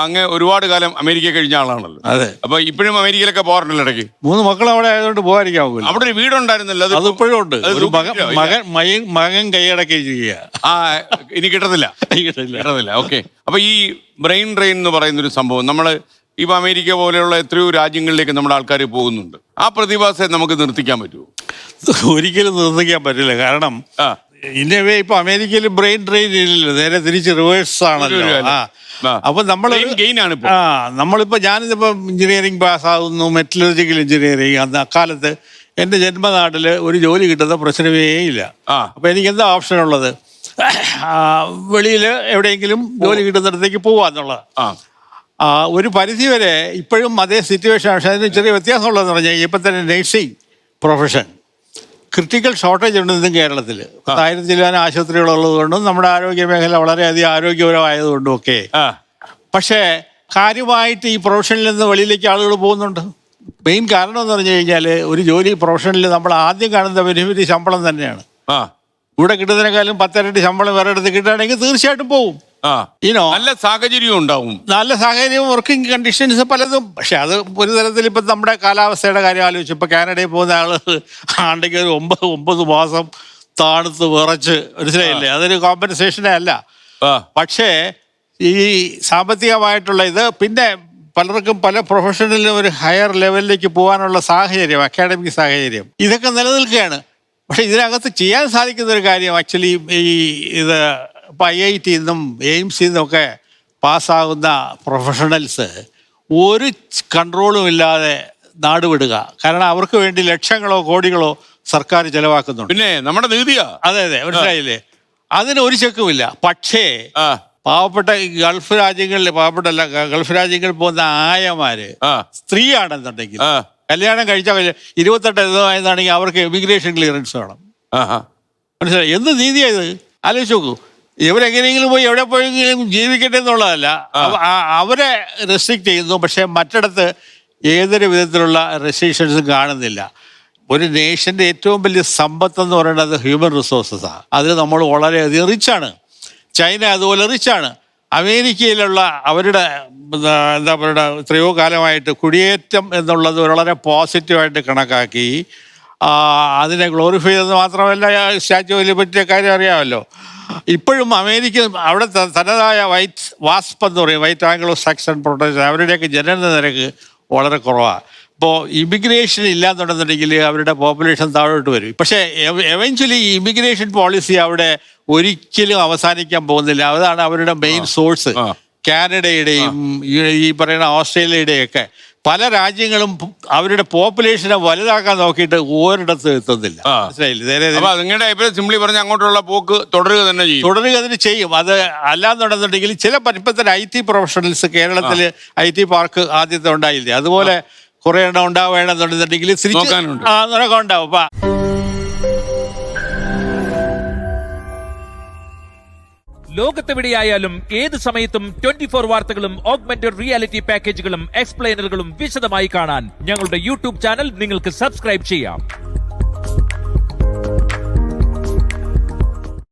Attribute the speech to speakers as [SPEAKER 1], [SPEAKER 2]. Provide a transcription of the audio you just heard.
[SPEAKER 1] അങ്ങ് ഒരുപാട് കാലം അമേരിക്ക കഴിഞ്ഞ ആളാണല്ലോ.
[SPEAKER 2] അതെ.
[SPEAKER 1] അപ്പൊ ഇപ്പോഴും അമേരിക്കയിലൊക്കെ പോകാറുണ്ടല്ലോ ഇടയ്ക്ക്.
[SPEAKER 2] 3 മക്കൾ അവിടെ ആയതുകൊണ്ട് പോകാതിരിക്കാൻ
[SPEAKER 1] അവിടെ ഒരു വീടുണ്ടായിരുന്നല്ലോ,
[SPEAKER 2] അത് ഇപ്പോഴും ഉണ്ട്.
[SPEAKER 1] അത്
[SPEAKER 2] ഒരു
[SPEAKER 1] മകൻ
[SPEAKER 2] കൈയടക്കി ചെയ്യുക.
[SPEAKER 1] ഇനി കിട്ടത്തില്ല. ഓക്കെ. അപ്പൊ ഈ ബ്രെയിൻ ഡ്രെയിൻ എന്ന് പറയുന്ന ഒരു സംഭവം നമ്മള് ഇപ്പൊ അമേരിക്ക പോലെയുള്ള എത്രയോ രാജ്യങ്ങളിലേക്ക് നമ്മുടെ ആൾക്കാർ പോകുന്നുണ്ട്. ആ പ്രതിഭാസത്തെ നമുക്ക് നിർത്തിക്കാൻ പറ്റുമോ?
[SPEAKER 2] ഒരിക്കലും നിർത്തിക്കാൻ പറ്റില്ല. കാരണം ഇന്ത്യവേ ഇപ്പൊ അമേരിക്കയിൽ ബ്രെയിൻ ഡ്രെയിൻ ഇല്ലല്ലോ, നേരെ തിരിച്ച് റിവേഴ്സ് ആണല്ലോ. അപ്പൊ നമ്മളിപ്പോ ഞാനിപ്പോ എഞ്ചിനീയറിംഗ് പാസ്സാകുന്നു, മെറ്റലർജിക്കൽ എഞ്ചിനീയറിംഗ്. അക്കാലത്ത് എന്റെ ജന്മനാട്ടില് ഒരു ജോലി കിട്ടുന്ന പ്രശ്നമേ ഇല്ല. അപ്പൊ എനിക്ക് എന്താ ഓപ്ഷൻ ഉള്ളത്? വെളിയിൽ എവിടെയെങ്കിലും ജോലി കിട്ടുന്നിടത്തേക്ക് പോവാന്നുള്ളത്. ഒരു പരിധി വരെ ഇപ്പോഴും അതേ സിറ്റുവേഷൻ. പക്ഷെ അതിന് ചെറിയ വ്യത്യാസമുള്ളതെന്ന് പറഞ്ഞാൽ ഇപ്പം തന്നെ നഴ്സിംഗ് പ്രൊഫഷൻ ക്രിട്ടിക്കൽ ഷോർട്ടേജ് ഉണ്ട് ഇന്നും കേരളത്തിൽ. 1000 ചില്ലാനം ആശുപത്രികളുള്ളത് കൊണ്ടും നമ്മുടെ ആരോഗ്യ മേഖല വളരെയധികം ആരോഗ്യപരമായതുകൊണ്ടും ഒക്കെ. പക്ഷേ കാര്യമായിട്ട് ഈ പ്രൊഫഷനിൽ നിന്ന് വെളിയിലേക്ക് ആളുകൾ പോകുന്നുണ്ട്. മെയിൻ കാരണം എന്ന് പറഞ്ഞു കഴിഞ്ഞാൽ ഒരു ജോലി പ്രൊഫഷനിൽ നമ്മൾ ആദ്യം കാണുന്ന ബെനിഫിറ്റ് ശമ്പളം തന്നെയാണ്. ഇവിടെ കിട്ടുന്നതിനേക്കാളും 10 ഇരട്ടി ശമ്പളം വേറെ അടുത്ത് കിട്ടുകയാണെങ്കിൽ തീർച്ചയായിട്ടും പോകും.
[SPEAKER 1] നല്ല സാഹചര്യവും ഉണ്ടാവും,
[SPEAKER 2] നല്ല സാഹചര്യവും, വർക്കിംഗ് കണ്ടീഷൻസ് പലതും. പക്ഷെ അത് ഒരു തരത്തിൽ ഇപ്പം നമ്മുടെ കാലാവസ്ഥയുടെ കാര്യം ആലോചിച്ചു. ഇപ്പൊ കാനഡയിൽ പോകുന്ന ആള് ആണ്ടെങ്കിൽ ഒരു 9 മാസം താണുത്ത് വിറച്ച്, മനസ്സിലായില്ലേ? അതൊരു കോമ്പൻസേഷനേ അല്ല. പക്ഷേ ഈ സാമ്പത്തികമായിട്ടുള്ള ഇത്, പിന്നെ പലർക്കും പല പ്രൊഫഷണലിലും ഒരു ഹയർ ലെവലിലേക്ക് പോകാനുള്ള സാഹചര്യം, അക്കാഡമിക് സാഹചര്യം, ഇതൊക്കെ നിലനിൽക്കുകയാണ്. പക്ഷെ ഇതിനകത്ത് ചെയ്യാൻ സാധിക്കുന്ന ഒരു കാര്യം ആക്ച്വലി ഇത് ഇപ്പം IIT നിന്നും എയിംസിൽ നിന്നൊക്കെ പാസ്സാകുന്ന പ്രൊഫഷണൽസ് ഒരു കൺട്രോളും ഇല്ലാതെ നാടുവിടുക. കാരണം അവർക്ക് വേണ്ടി ലക്ഷങ്ങളോ കോടികളോ സർക്കാർ ചെലവാക്കുന്നുണ്ട്.
[SPEAKER 1] പിന്നെ നമ്മുടെ നീതിയാ.
[SPEAKER 2] അതെ, മനസ്സിലായില്ലേ? അതിന് ഒരു ചെക്കുമില്ല. പക്ഷേ പാവപ്പെട്ട ഗൾഫ് രാജ്യങ്ങളിൽ, ഗൾഫ് രാജ്യങ്ങളിൽ പോകുന്ന ആയമാര് സ്ത്രീയാണെന്നുണ്ടെങ്കിൽ, കല്യാണം കഴിച്ചാൽ 28 ആയതാണെങ്കിൽ അവർക്ക് എമിഗ്രേഷൻ ക്ലിയറൻസ് വേണം. മനസ്സിലായി? എന്ത് നീതിയായത്? ആലോചിച്ച് നോക്കൂ. ഇവരെങ്ങനെയെങ്കിലും പോയി എവിടെ പോയെങ്കിലും ജീവിക്കട്ടെ എന്നുള്ളതല്ല, അവരെ റെസ്ട്രിക്റ്റ് ചെയ്യുന്നു. പക്ഷെ മറ്റിടത്ത് ഏതൊരു വിധത്തിലുള്ള റെസ്ട്രിക്ഷൻസും കാണുന്നില്ല. ഒരു നേഷൻ്റെ ഏറ്റവും വലിയ സമ്പത്ത് എന്ന് പറയുന്നത് ഹ്യൂമൻ റിസോഴ്സസാണ്. അത് നമ്മൾ വളരെയധികം റിച്ചാണ്. ചൈന അതുപോലെ റിച്ചാണ്. അമേരിക്കയിലുള്ള അവരുടെ എന്താ പറയുക, എത്രയോ കാലമായിട്ട് കുടിയേറ്റം എന്നുള്ളത് വളരെ പോസിറ്റീവായിട്ട് കണക്കാക്കി അതിനെ ഗ്ലോറിഫൈ ചെയ്തെന്ന് മാത്രമല്ല, സ്റ്റാച്യു ഓഫ് ലിബർട്ടിയെ കാര്യം അറിയാമല്ലോ. ഇപ്പോഴും അമേരിക്ക അവിടെ തനതായ വൈറ്റ് വാസ്പ് എന്ന് പറയും, വൈറ്റ് ആംഗ്ലോ സാക്സൺ പ്രൊട്ടക്ഷൻ, അവരുടെയൊക്കെ ജനന നിരക്ക് വളരെ കുറവാണ്. ഇപ്പോൾ ഇമിഗ്രേഷൻ ഇല്ലാന്നുണ്ടെന്നുണ്ടെങ്കിൽ അവരുടെ പോപ്പുലേഷൻ താഴോട്ട് വരും. പക്ഷേ എവൻച്വലി ഈ ഇമിഗ്രേഷൻ പോളിസി അവിടെ ഒരിക്കലും അവസാനിക്കാൻ പോകുന്നില്ല. അതാണ് അവരുടെ മെയിൻ സോഴ്സ്. കാനഡയുടെയും ഈ പറയുന്ന ഓസ്ട്രേലിയയുടെയൊക്കെ പല രാജ്യങ്ങളും അവരുടെ പോപ്പുലേഷനെ വലുതാക്കാൻ നോക്കിയിട്ട് ഒരിടത്തും എത്തുന്നില്ല.
[SPEAKER 1] മനസ്സിലായില്ലേ? സിംപ്ലി പറഞ്ഞ അങ്ങോട്ടുള്ള പോക്ക് തുടരുക തന്നെ
[SPEAKER 2] ചെയ്യും. അത് അല്ലാന്നുണ്ടെന്നുണ്ടെങ്കിൽ ചില ഇപ്പത്തെ IT പ്രൊഫഷണൽസ് കേരളത്തിൽ IT പാർക്ക് ആദ്യത്തെ ഉണ്ടായില്ലേ, അതുപോലെ കുറെ എണ്ണം ഉണ്ടാവുകയാണെന്നുണ്ടെന്നുണ്ടെങ്കിൽ നോക്കാൻ ഉണ്ടാവും.
[SPEAKER 3] ലോകത്തെവിടെയായാലും ഏത് സമയത്തും 24 വാർത്തകളും ഓഗ്മെന്റഡ് റിയാലിറ്റി പാക്കേജുകളും എക്സ്പ്ലെയിനറുകളും വിശദമായി കാണാൻ ഞങ്ങളുടെ YouTube ചാനൽ നിങ്ങൾക്ക് സബ്സ്ക്രൈബ് ചെയ്യാം.